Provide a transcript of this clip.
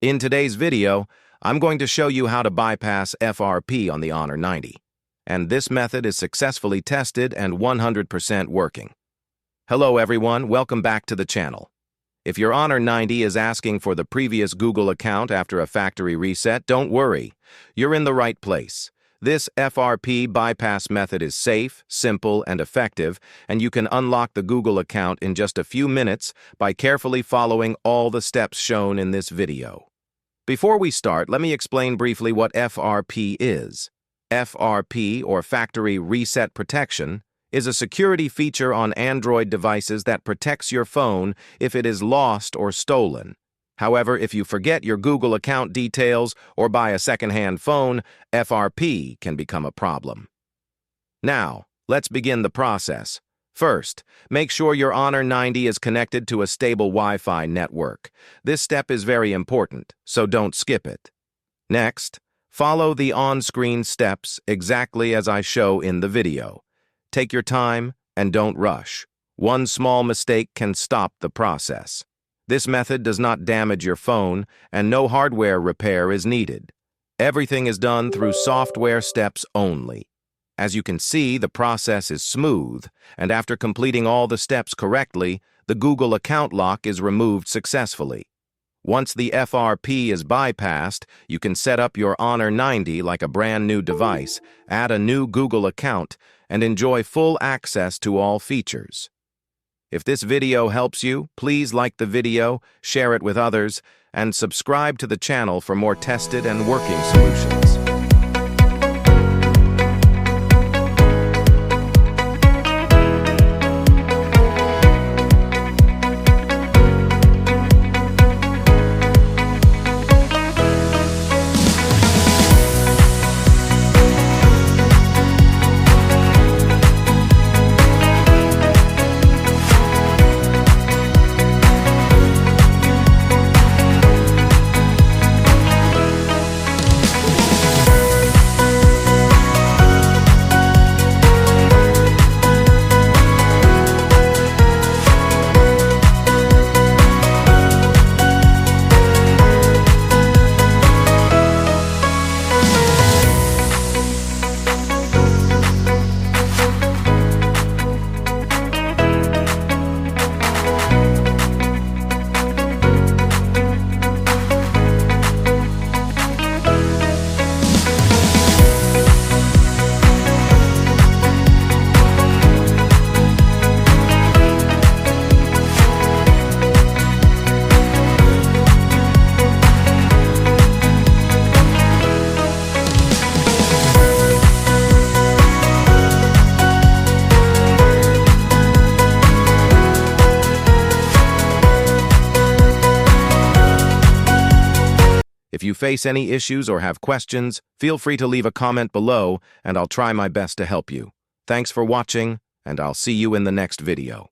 In today's video, I'm going to show you how to bypass FRP on the Honor 90, and this method is successfully tested and 100% working. Hello everyone, welcome back to the channel. If your Honor 90 is asking for the previous Google account after a factory reset, don't worry, you're in the right place. This FRP bypass method is safe, simple, and effective, and you can unlock the Google account in just a few minutes by carefully following all the steps shown in this video. Before we start, let me explain briefly what FRP is. FRP, or Factory Reset Protection, is a security feature on Android devices that protects your phone if it is lost or stolen. However, if you forget your Google account details or buy a second-hand phone, FRP can become a problem. Now, let's begin the process. First, make sure your Honor 90 is connected to a stable Wi-Fi network. This step is very important, so don't skip it. Next, follow the on-screen steps exactly as I show in the video. Take your time and don't rush. One small mistake can stop the process. This method does not damage your phone, and no hardware repair is needed. Everything is done through software steps only. As you can see, the process is smooth, and after completing all the steps correctly, the Google account lock is removed successfully. Once the FRP is bypassed, you can set up your Honor 90 like a brand new device, add a new Google account, and enjoy full access to all features. If this video helps you, please like the video, share it with others, and subscribe to the channel for more tested and working solutions. If you face any issues or have questions, feel free to leave a comment below, and I'll try my best to help you. Thanks for watching, and I'll see you in the next video.